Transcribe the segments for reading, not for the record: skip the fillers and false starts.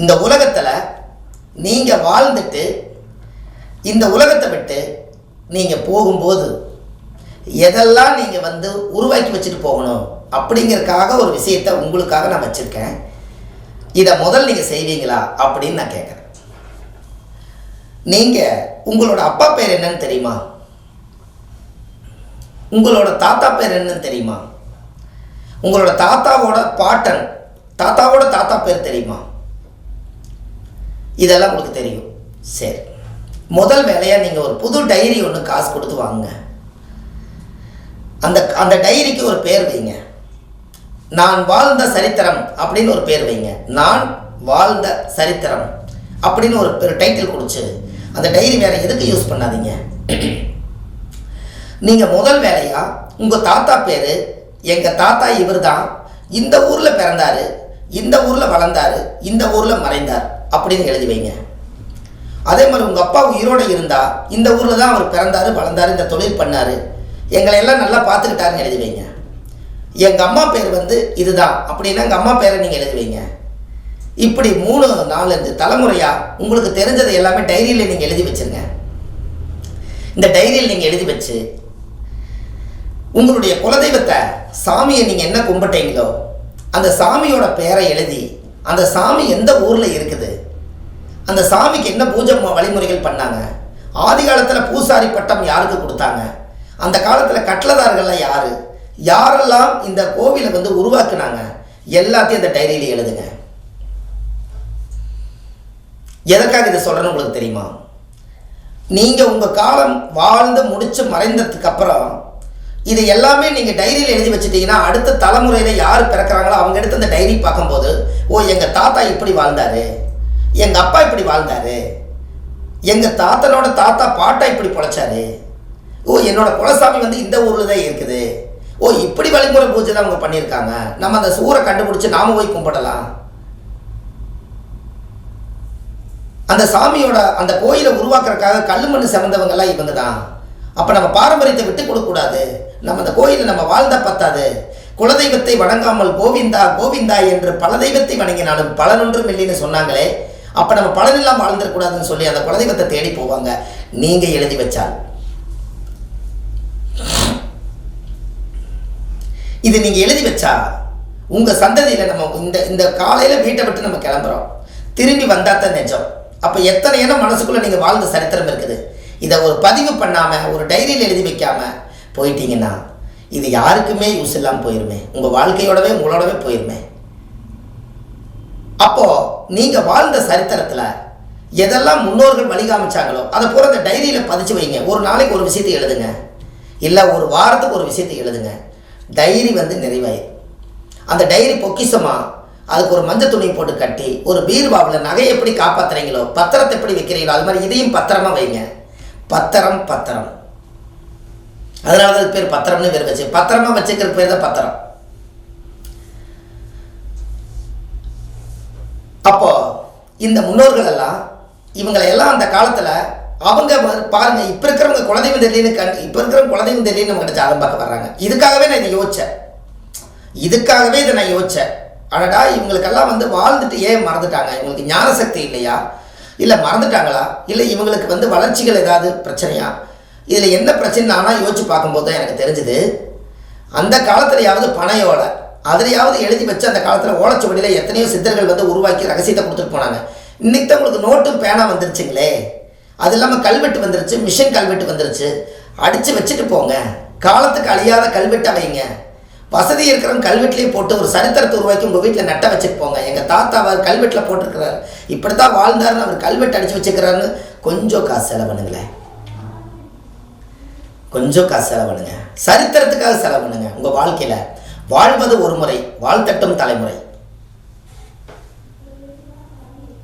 இந்த உலகத்தில் நீங்கள் வாழ்ந்துட்டு இந்த உலகத்தை விட்டு நீங்கள் போகும்போது எதெல்லாம் நீங்கள் உருவாக்கி வச்சுட்டு போகணும் அப்படிங்கிறதுக்காக ஒரு விஷயத்தை உங்களுக்காக நான் வச்சுருக்கேன். இதை நீங்கள் செய்வீங்களா அப்படின்னு நான் கேட்குறேன். நீங்கள் உங்களோட அப்பா பேர் என்னன்னு தெரியுமா? உங்களோட தாத்தா பேர் என்னன்னு தெரியுமா? உங்களோட தாத்தாவோட பாட்டன் தாத்தாவோட தாத்தா பேர் தெரியுமா? இதெல்லாம் உங்களுக்கு தெரியும். சரி, முதல் வேலையாக நீங்கள் ஒரு புது டைரி ஒன்று காசு கொடுத்து வாங்குங்க. அந்த டைரிக்கு ஒரு பேர் வைங்க. நான் வாழ்ந்த சரித்திரம் அப்படின்னு ஒரு பேர் வைங்க. நான் வாழ்ந்த சரித்திரம் அப்படின்னு ஒரு டைட்டில் கொடுத்து அந்த டைரி வேறு எதுக்கு யூஸ் பண்ணாதீங்க. நீங்கள் முதல் வேலையாக உங்கள் தாத்தா பேர், எங்கள் தாத்தா இவர் தான், இந்த ஊரில் பிறந்தார், இந்த ஊரில் வளர்ந்தார், இந்த ஊரில் மறைந்தார் அப்படின்னு எழுதி வைங்க. அதே மாதிரி உங்கள் அப்பா உயிரோடு இருந்தால் இந்த ஊரில் தான் அவர் பிறந்தார், வளர்ந்தார், இந்த தொழில் பண்ணார், எங்களை எல்லாம் நல்லா பார்த்துக்கிட்டாருன்னு எழுதி வைங்க. எங்கள் அம்மா பேர் இதுதான் அப்படின்னா எங்கள் அம்மா பேரை நீங்கள் எழுதி வைங்க. இப்படி 3-4 தலைமுறையாக உங்களுக்கு தெரிஞ்சதை எல்லாமே டைரியில் நீங்கள் எழுதி வச்சுருங்க. இந்த டைரியில் நீங்கள் எழுதி வச்சு உங்களுடைய குலதெய்வத்தை, சாமியை நீங்கள் என்ன கும்பிட்டீங்களோ அந்த சாமியோட பேரை எழுதி, அந்த சாமி எந்த ஊரில் இருக்குது, அந்த சாமிக்கு என்ன பூஜை வழிமுறைகள் பண்ணாங்க, ஆதி காலத்தில் பூசாரி பட்டம் யாருக்கு கொடுத்தாங்க, அந்த காலத்தில் கட்டளதார்கள்லாம் யார், யாரெல்லாம் இந்த கோவிலை உருவாக்குனாங்க, எல்லாத்தையும் அந்த டைரியில் எழுதுங்க. எதற்காக இதை சொல்கிறேன்னு உங்களுக்கு தெரியுமா? நீங்கள் உங்கள் காலம் வாழ்ந்து முடித்து மறைந்ததுக்கு அப்புறம் இது எல்லாமே நீங்கள் டைரியில் எழுதி வச்சுட்டீங்கன்னா அடுத்த தலைமுறையில் யார் பிறக்கிறாங்களோ அவங்க எடுத்து அந்த டைரி பார்க்கும்போது, ஓ எங்கள் தாத்தா இப்படி வாழ்ந்தார், எங்கள் அப்பா இப்படி வாழ்ந்தார், எங்கள் தாத்தனோட தாத்தா பாட்டா இப்படி பொழைச்சாரு, ஓ என்னோட குலசாமி இந்த ஊரில் தான் இருக்குது, ஓ இப்படி வழிமுறை பூஜை தான் அவங்க பண்ணியிருக்காங்க, நம்ம அந்த ஊரை கண்டுபிடிச்சி நாம போய் கும்பிடலாம், அந்த சாமியோட அந்த கோயிலை உருவாக்குறதுக்காக கல்லுமண் செவந்தவங்கெல்லாம் இவங்க தான். அப்போ நம்ம பாரம்பரியத்தை விட்டு கொடுக்கக்கூடாது. நம்ம அந்த கோயிலில் நம்ம வாழ்ந்தா பத்தாது. குலதெய்வத்தை வணங்காமல் கோவிந்தா கோவிந்தா என்று பல தெய்வத்தை வணங்கினாலும் பலனொன்றும் இல்லைன்னு சொன்னாங்களே, அப்போ நம்ம பலனெல்லாம் வாழ்ந்துடக்கூடாதுன்னு சொல்லி அந்த குலதெய்வத்தை தேடி போவாங்க. நீங்கள் எழுதி வச்சால் இது நீங்கள் எழுதி வச்சா உங்கள் சந்ததியில் நம்ம இந்த காலையில் வீட்டை விட்டு நம்ம கிளம்புறோம், திரும்பி வந்தால் தான் நிஜம். அப்போ எத்தனை மனசுக்குள்ளே நீங்கள் வாழ்ந்த சரித்திரம் இருக்குது. இதை ஒரு பதிவு பண்ணாமல் ஒரு டைரியில் எழுதி வைக்காமல் போயிட்டீங்கன்னா இது யாருக்குமே யூஸ் இல்லாமல் போயிருமே, உங்கள் வாழ்க்கையோடவே உங்களோடவே போயிருமே. அப்போது நீங்கள் வாழ்ந்த சரித்திரத்தில் எதெல்லாம் முன்னோர்கள் வழிகாமிச்சாங்களோ அதை பூரா அந்த டைரியில் பதிச்சு வைங்க. ஒரு நாளைக்கு ஒரு விஷயத்தை எழுதுங்க, இல்லை ஒரு வாரத்துக்கு ஒரு விஷயத்தை எழுதுங்க. டைரி நிறைவாயிரும். அந்த டைரி பொக்கிஷமாக அதுக்கு ஒரு மஞ்சள் துணி போட்டு கட்டி ஒரு பீர்வாவில் நகை எப்படி காப்பாற்றுறீங்களோ, பத்திரத்தை எப்படி வைக்கிறீங்களோ அது மாதிரி இதையும் பத்திரமா வைங்க. பத்திரம் பத்திரம், அதனால தான் அது பேர் பத்திரம்னு பேர் வச்சு, பத்திரமா வச்சுக்கிற பேர் தான் பத்திரம். அப்போ இந்த முன்னோர்கள் எல்லாம் இவங்களை எல்லாம் அந்த காலத்தில் அவங்க பாருங்க, இப்போ இருக்கிறவங்க குலதெய்வம் தெரியலன்னு இப்போ இருக்கிறவங்க குலதெய்வம் தெரியலன்னு நம்ம கிட்ட ஜாதகம் பார்க்க வர்றாங்க. இதுக்காகவே நான் இதை யோசித்தேன், இதுக்காகவே இதை நான் யோசித்தேன். அடடா இவங்களுக்கெல்லாம் வாழ்ந்துட்டு ஏன் மறந்துட்டாங்க, இவங்களுக்கு ஞான சக்தி இல்லையா, இல்லை மறந்துட்டாங்களா, இல்லை இவங்களுக்கு வளர்ச்சிகள் ஏதாவது பிரச்சனையா, இதில் என்ன பிரச்சனை ஆனால் யோசிச்சு பார்க்கும்போது தான் எனக்கு தெரிஞ்சுது. அந்த காலத்துலையாவது பனையோட அதிலையாவது எழுதி வச்சு அந்த காலத்தில் ஓலைச்சுவடியில் எத்தனையோ சித்தர்கள் உருவாக்கி ரகசியத்தை கொடுத்துட்டு போனாங்க. இன்றைக்கி தான் உங்களுக்கு நோட்டும் பேனா வந்துருச்சுங்களே, அது இல்லாமல் கல்வெட்டு வந்துருச்சு, மிஷின் கல்வெட்டு வந்துருச்சு. அடித்து வச்சுட்டு போங்க, காலத்துக்கு அழியாத கல்வெட்டை வைங்க. வசதி இருக்கிறவங்க கல்வெட்டிலே போட்டு ஒரு சரித்திரத்தை உருவாக்கி உங்கள் வீட்டில் நட்ட வச்சுட்டு போங்க. எங்கள் தாத்தா அவர் கல்வெட்டில் போட்டிருக்கிறார், இப்படி தான் வாழ்ந்தாருன்னு அவர் கல்வெட்டு அடித்து வச்சுக்கிறாருன்னு கொஞ்சம் காசு செலவு பண்ணுங்களேன், கொஞ்சம் காசு செலவு பண்ணுங்க, சரித்திரத்துக்காக செலவு பண்ணுங்க. உங்கள் வாழ்க்கையில் வாழ்வது ஒரு முறை, வாழ்த்தட்டும் தலைமுறை.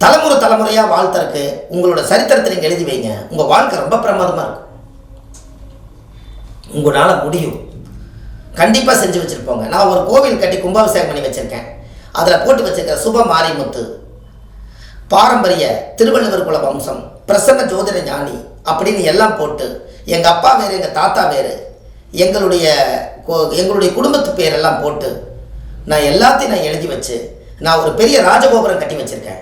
தலைமுறை தலைமுறையாக வாழ்த்தறக்கு உங்களோட சரித்திரத்தை நீங்கள் எழுதி வைங்க. உங்கள் வாழ்க்கை ரொம்ப பிரமாதமாக இருக்கும், உங்களால் முடியும். கண்டிப்பாக செஞ்சு வச்சுருப்போங்க. நான் ஒரு கோவில் கட்டி கும்பாபிஷேகம் பண்ணி வச்சுருக்கேன். அதில் போட்டு வச்சுருக்க சுப மாரிமுத்து, பாரம்பரிய திருவள்ளுவர் குல வம்சம், பிரசன்ன ஜோதிட ஞானி அப்படின்னு எல்லாம் போட்டு, எங்கள் அப்பா வேறு எங்கள் தாத்தா வேறு, எங்களுடைய குடும்பத்து பேரெல்லாம் போட்டு நான் எல்லாத்தையும் நான் எழுதி வச்சு நான் ஒரு பெரிய ராஜகோபுரம் கட்டி வச்சுருக்கேன்.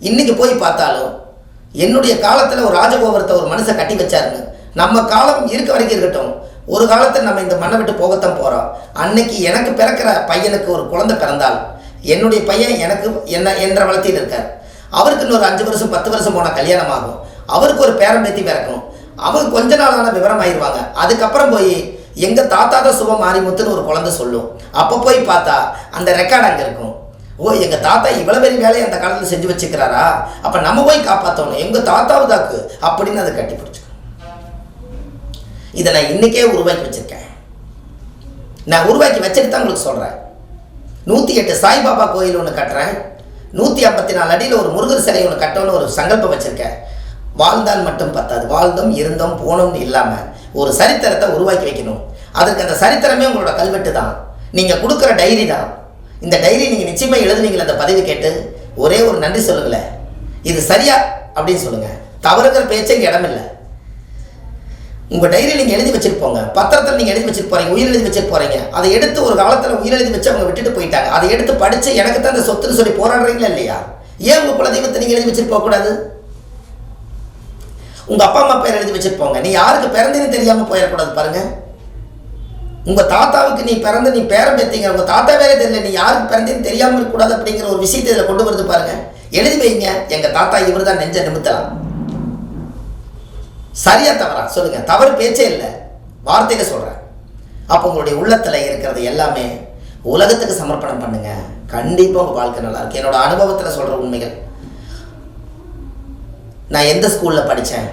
இன்னைக்கு போய் பார்த்தாலும் என்னுடைய காலத்தில் ஒரு ராஜகோபுரத்தை ஒரு மனுஷன் கட்டி வச்சாருன்னு, நம்ம காலம் இருக்க வரைக்கும் இருக்கட்டும், ஒரு காலத்தில் நம்ம இந்த மண்ணை விட்டு போகத்தான் போகிறோம். அன்னைக்கு எனக்கு பிறக்கிற பையனுக்கு ஒரு குழந்தை பிறந்தால், என்னுடைய பையன் எனக்கு என்ற வளர்த்தியில் இருக்கார், அவருக்கு இன்னொரு 5 வருஷம் 10 வருஷம் போனால் கல்யாணம் ஆகும், அவருக்கு ஒரு பேரன் பேத்தி பிறக்கும், அவங்க கொஞ்ச நாளான விவரம் ஆயிடுவாங்க. அதுக்கப்புறம் போய் எங்கள் தாத்தா தான் சுப மாரிமுத்துன்னு ஒரு குழந்தை சொல்லும். அப்போ போய் பார்த்தா அந்த ரெக்கார்டு அங்கே இருக்கும். ஓ, எங்கள் தாத்தா இவ்வளோ பெரிய வேலையை அந்த காலத்தில் செஞ்சு வச்சுக்கிறாரா, அப்போ நம்ம போய் காப்பாற்றணும், எங்கள் தாத்தாவுதாக்கு அப்படின்னு அதை கட்டி பிடிச்சிக்கணும். இதை நான் இன்றைக்கே உருவாக்கி வச்சுருக்கேன். நான் உருவாக்கி வச்சுட்டு தான் உங்களுக்கு சொல்கிறேன். 108 சாய்பாபா கோயில் ஒன்று கட்டுறேன், 154 அடியில் ஒரு முருகர் சிலை ஒன்று கட்டணும்னு ஒரு சங்கல்பம் வச்சுருக்கேன். வாழ்ந்தால் மட்டும் பத்தாது, வாழ்ந்தோம் இருந்தோம் போனோம்னு இல்லாமல் ஒரு சரித்திரத்தை உருவாக்கி வைக்கணும். அதுக்கு அந்த சரித்திரமே உங்களோட கல்வெட்டு தான், நீங்கள் கொடுக்குற டைரி தான். இந்த டைரி நீங்கள் நிச்சயமாக எழுதுனீங்களே அந்த பதிவு கேட்டு ஒரே ஒரு நன்றி சொல்லுங்களேன், இது சரியா அப்படின்னு சொல்லுங்கள். தவறுங்கிற பேச்சே இங்கே இடமில்லை. உங்கள் டைரியில் நீங்கள் எழுதி வச்சுட்டு போங்க, பத்திரத்தில் நீங்கள் எழுதி வச்சுட்டு போகிறீங்க, உயிர் எழுதி வச்சுட்டு போகிறீங்க. அதை எடுத்து ஒரு காலத்தில் உயிர் எழுதி வச்சு அவங்க விட்டுட்டு போயிட்டாங்க, அதை எடுத்து படித்து எனக்கு தான் இந்த சொத்துன்னு சொல்லி போராடுறீங்களா இல்லையா? ஏன் உங்கள் குலதெய்வத்தை நீங்கள் எழுதி வச்சுட்டு போகக்கூடாது? உங்கள் அப்பா அம்மா பேர் எழுதி வச்சுட்டு போங்க. நீ யாருக்கு பிறந்தேன்னு தெரியாமல் போயிடக்கூடாது பாருங்கள். உங்கள் தாத்தாவுக்கு நீ பிறந்து நீ பேரம் பேத்தீங்க, உங்கள் தாத்தா வேற தெரியல, நீ யாருக்கு பிறந்தேன்னு தெரியாமல் இருக்கக்கூடாது அப்படிங்கிற ஒரு விஷயத்தை இதில் கொண்டு வருது பாருங்கள். எழுதி வைங்க, எங்கள் தாத்தா இவர் தான் நெஞ்ச நிமித்தலாம். சரியா தவறா சொல்லுங்கள், தவறு பேச்சே இல்லை, வார்த்தையில சொல்கிறேன். அப்போ உங்களுடைய உள்ளத்தில் இருக்கிறது எல்லாமே உலகத்துக்கு சமர்ப்பணம் பண்ணுங்க, கண்டிப்பாக உங்கள் வாழ்க்கை நல்லா இருக்கு. என்னோட அனுபவத்தில் சொல்கிற உண்மைகள். நான் எந்த ஸ்கூலில் படித்தேன்,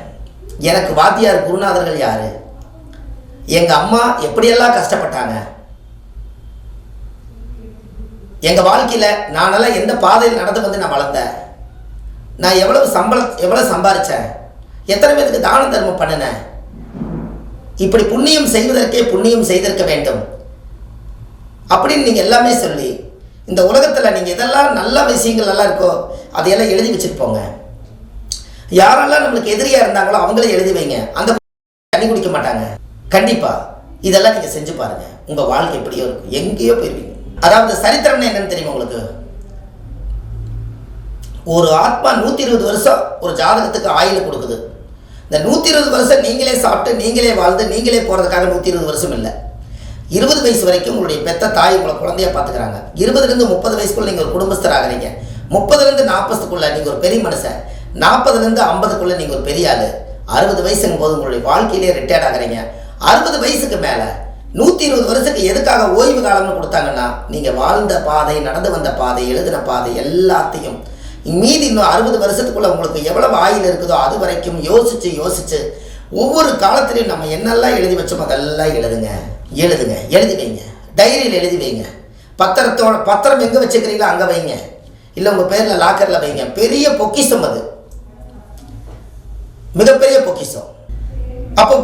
எனக்கு வாத்தியார் குருநாதர்கள் யார், எங்கள் அம்மா எப்படியெல்லாம் கஷ்டப்பட்டாங்க, எங்கள் வாழ்க்கையில் நானெல்லாம் எந்த பாதையில் நடந்து வந்து நான் வளர்ந்தேன், நான் எவ்வளோ சம்பாதிச்சேன், எத்தனை பேருக்கு தான தர்மம் பண்ணினேன், இப்படி புண்ணியம் செய்வதற்கே புண்ணியம் செய்திருக்க வேண்டும் அப்படின்னு நீங்கள் எல்லாமே சொல்லி இந்த உலகத்தில் நீங்கள் இதெல்லாம் நல்ல விஷயங்கள் எல்லாம் இருக்கோ அதையெல்லாம் எழுதி வச்சுட்டு போங்க. யாரெல்லாம் நம்மளுக்கு எதிரியாக இருந்தாங்களோ அவங்களே எழுதி வைங்க. அந்த தண்ணி குடிக்க மாட்டாங்க. கண்டிப்பாக இதெல்லாம் நீங்கள் செஞ்சு பாருங்கள், உங்கள் வாழ்க்கை எப்படியோ இருக்கும், எங்கேயோ போயிருவீங்க. அதாவது சரித்திரம்னு என்னன்னு தெரியுமா உங்களுக்கு? ஒரு ஆத்மா 120 வருஷம் ஒரு ஜாதகத்துக்கு ஆயுள் கொடுக்குது. இந்த 120 வருஷம் நீங்களே சாப்பிட்டு நீங்களே வாழ்ந்து நீங்களே போகிறதுக்காக 120 வருஷம் இல்லை. 20 வயசு வரைக்கும் உங்களுடைய பெத்த தாய் உங்களை குழந்தையா பார்த்துக்கிறாங்க. 20லேருந்து 30 வயசுக்குள்ள நீங்கள் ஒரு குடும்பஸ்தராகிறீங்க. 30லேருந்து 40க்குள்ள நீங்கள் ஒரு பெரிய மனுஷன். 40லேருந்து 50க்குள்ள நீங்கள் ஒரு பெரிய ஆள். 60 வயசுங்கும் போது உங்களுடைய வாழ்க்கையிலே ரிட்டையர்ட் ஆகிறீங்க. 60 வயசுக்கு மேலே 120 வருஷத்துக்கு எதுக்காக ஓய்வு காலம்னு கொடுத்தாங்கன்னா, நீங்கள் வாழ்ந்த பாதை, நடந்து வந்த பாதை, எழுதின பாதை எல்லாத்தையும் மீதி இன்னும் 60 வருஷத்துக்குள்ள உங்களுக்கு எவ்வளவு ஆயுள் இருக்குதோ அது வரைக்கும் யோசிச்சு ஒவ்வொரு காலத்திலையும் நம்ம என்னெல்லாம் எழுதி வச்சோமோ அதெல்லாம் எழுதி வைங்க. டைரியில் எழுதி வைங்க. பத்திரம் எங்கே வச்சுக்கிறீங்களோ அங்கே வைங்க, இல்லை உங்கள் பேரில் லாக்கரில் வைங்க. பெரிய பொக்கிஷம், அது மிகப்பெரிய பொக்கிஷம். அப்போ